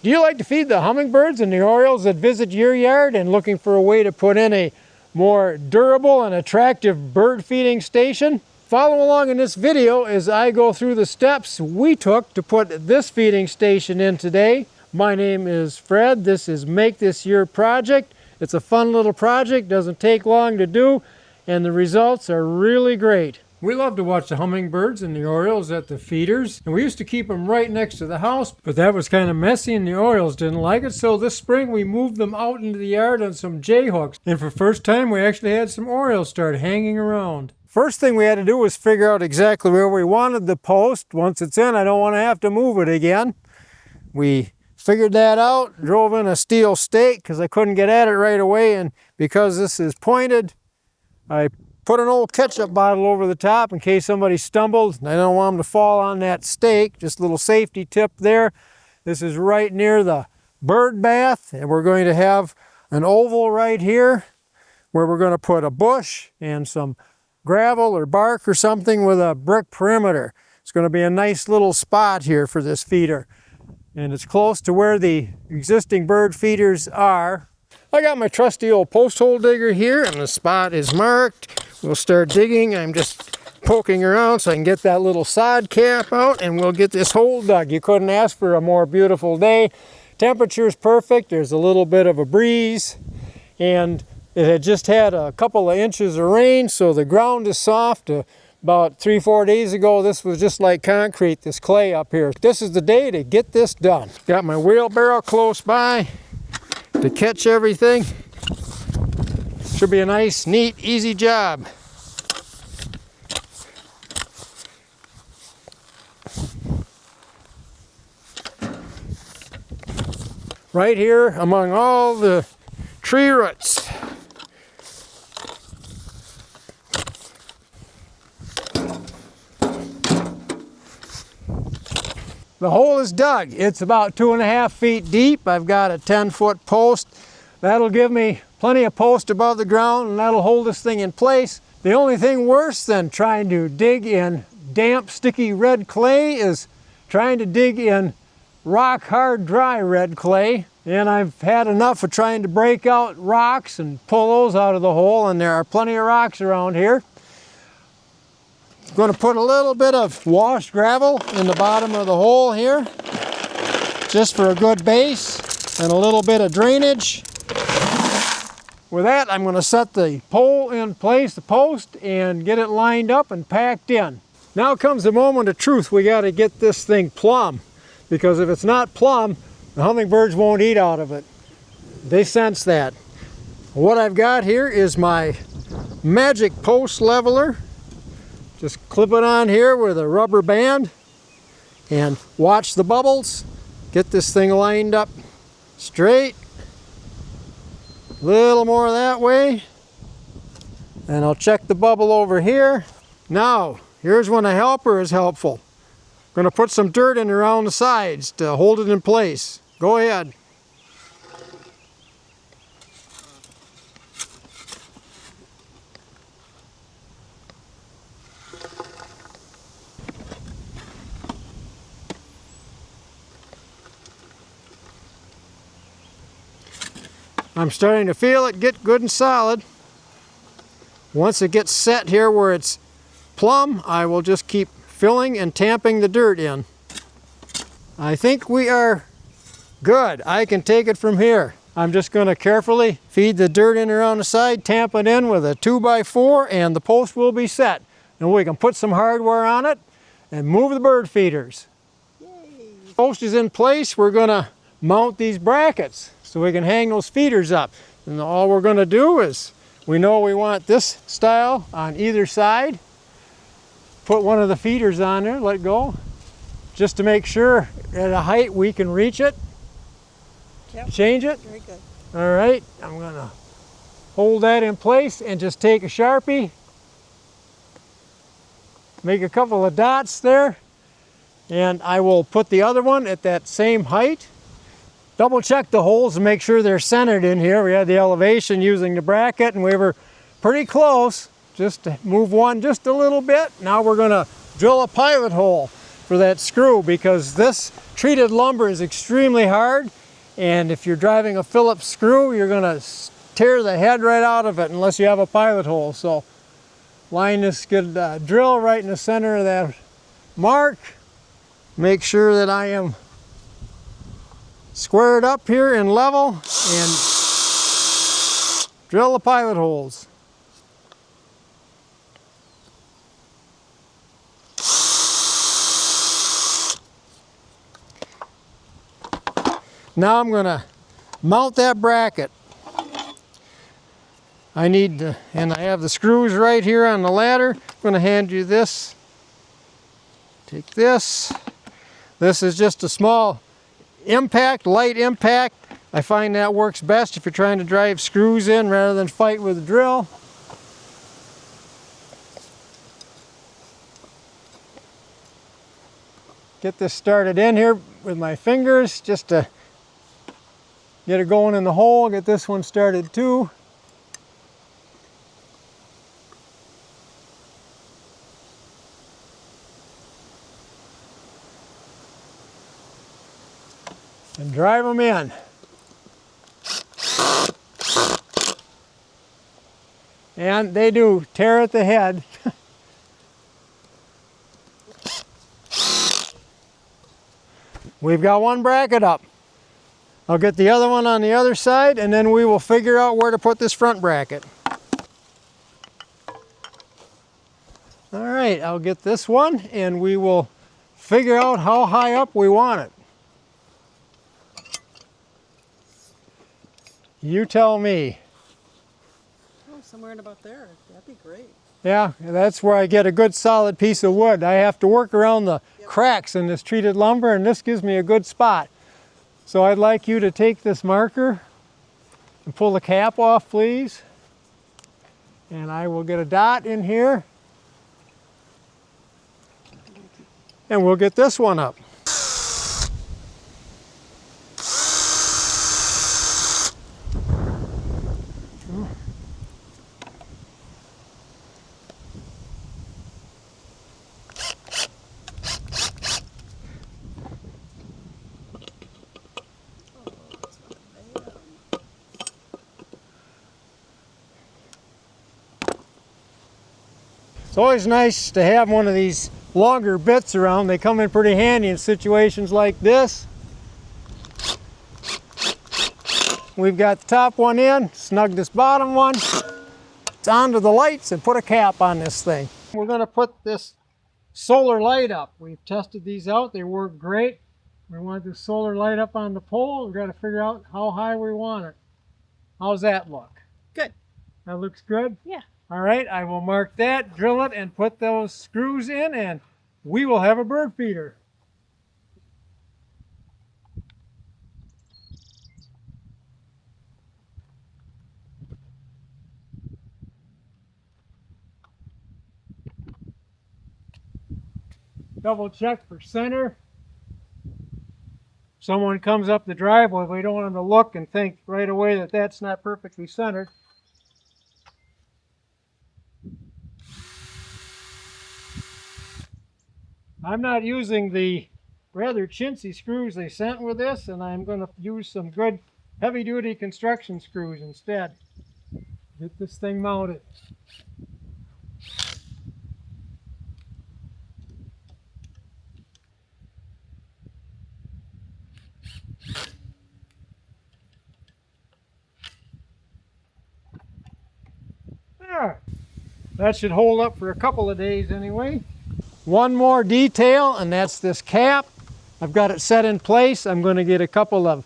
Do you like to feed the hummingbirds and the orioles that visit your yard and looking for a way to put in a more durable and attractive bird feeding station? Follow along in this video as I go through the steps we took to put this feeding station in today. My name is Fred. This is Make This Your Project. It's a fun little project, doesn't take long to do, and the results are really great. We love to watch the hummingbirds and the orioles at the feeders, and we used to keep them right next to the house, but that was kind of messy and the orioles didn't like it, so this spring we moved them out into the yard on some J-hooks, and for the first time we actually had some orioles start hanging around. First thing we had to do was figure out exactly where we wanted the post. Once it's in, I don't want to have to move it again. We figured that out, drove in a steel stake because I couldn't get at it right away, and because this is pointed, I put an old ketchup bottle over the top in case somebody stumbled. I don't want them to fall on that stake. Just a little safety tip there. This is right near the bird bath, and we're going to have an oval right here where we're going to put a bush and some gravel or bark or something with a brick perimeter. It's going to be a nice little spot here for this feeder, and it's close to where the existing bird feeders are. I got my trusty old post hole digger here, and the spot is marked. We'll start digging. I'm just poking around so I can get that little sod cap out, and we'll get this hole dug. You couldn't ask for a more beautiful day. Temperature's perfect. There's a little bit of a breeze, and it had just had a couple of inches of rain, so the ground is soft. About 3-4 days ago, this was just like concrete, this clay up here. This is the day to get this done. Got my wheelbarrow close by to catch everything. Should be a nice, neat, easy job. Right here among all the tree roots. The hole is dug. It's about 2.5 feet deep. I've got a 10-foot post. That'll give me plenty of post above the ground, and that'll hold this thing in place. The only thing worse than trying to dig in damp, sticky red clay is trying to dig in rock hard, dry red clay. And I've had enough of trying to break out rocks and pull those out of the hole, and there are plenty of rocks around here. I'm going to put a little bit of washed gravel in the bottom of the hole here, just for a good base and a little bit of drainage. With that, I'm going to set the pole in place, the post, and get it lined up and packed in. Now comes the moment of truth. We got to get this thing plumb, because if it's not plumb, the hummingbirds won't eat out of it. They sense that. What I've got here is my magic post leveler. Just clip it on here with a rubber band and watch the bubbles. Get this thing lined up straight. A little more that way, and I'll check the bubble over here. Now, here's when a helper is helpful. I'm going to put some dirt in around the sides to hold it in place. Go ahead. I'm starting to feel it get good and solid. Once it gets set here where it's plumb, I will just keep filling and tamping the dirt in. I think we are good. I can take it from here. I'm just going to carefully feed the dirt in around the side, tamp it in with a 2x4, and the post will be set. And we can put some hardware on it and move the bird feeders. Yay. Post is in place. We're going to mount these brackets so we can hang those feeders up. And all we're going to do is, we know we want this style on either side. Put one of the feeders on there, let go, just to make sure at a height we can reach it. Yep. Change it. Very good. All right, I'm going to hold that in place and just take a Sharpie, make a couple of dots there, and I will put the other one at that same height. Double check the holes and make sure they're centered in here. We had the elevation using the bracket, and we were pretty close. Just to move one just a little bit. Now we're going to drill a pilot hole. for that screw, because this treated lumber is extremely hard, and if you're driving a Phillips screw, you're going to tear the head right out of it unless you have a pilot hole. So line this good drill right in the center of that mark. Make sure that I am squared up here and level, and drill the pilot holes. Now I'm going to mount that bracket. I need to, and I have the screws right here on the ladder. I'm going to hand you this. Take this. This is just a small impact, light impact. I find that works best if you're trying to drive screws in rather than fight with a drill. Get this started in here with my fingers just to get it going in the hole. Get this one started too. And drive them in. And they do tear at the head. We've got one bracket up. I'll get the other one on the other side, and then we will figure out where to put this front bracket. All right, I'll get this one, and we will figure out how high up we want it. You tell me. Oh, somewhere in about there. That'd be great. Yeah, that's where I get a good solid piece of wood. I have to work around the cracks in this treated lumber, and this gives me a good spot. So I'd like you to take this marker and pull the cap off, please. And I will get a dot in here. And we'll get this one up. It's always nice to have one of these longer bits around. They come in pretty handy in situations like this. We've got the top one in, snug this bottom one. It's onto the lights and put a cap on this thing. We're going to put this solar light up. We've tested these out. They work great. We want this solar light up on the pole. We've got to figure out how high we want it. How's that look? Good. That looks good? Yeah. All right, I will mark that, drill it, and put those screws in, and we will have a bird feeder. Double check for center. Someone comes up the driveway, we don't want them to look and think right away that that's not perfectly centered. I'm not using the rather chintzy screws they sent with this, and I'm going to use some good heavy-duty construction screws instead. Get this thing mounted. There. That should hold up for a couple of days anyway. One more detail, and that's this cap. I've got it set in place. I'm going to get a couple of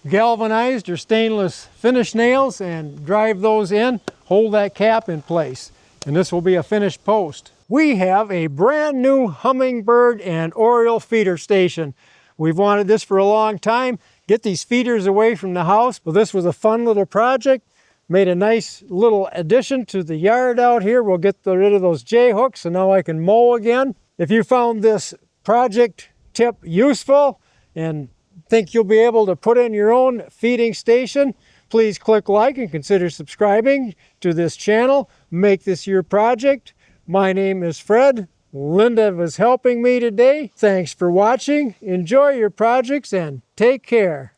galvanized or stainless finish nails and drive those in, hold that cap in place. And this will be a finished post. We have a brand new hummingbird and oriole feeder station. We've wanted this for a long time. Get these feeders away from the house. Well, this was a fun little project. Made a nice little addition to the yard out here. We'll get rid of those J-hooks, and now I can mow again. If you found this project tip useful and think you'll be able to put in your own feeding station, please click like and consider subscribing to this channel. Make this your project. My name is Fred. Linda was helping me today. Thanks for watching. Enjoy your projects and take care.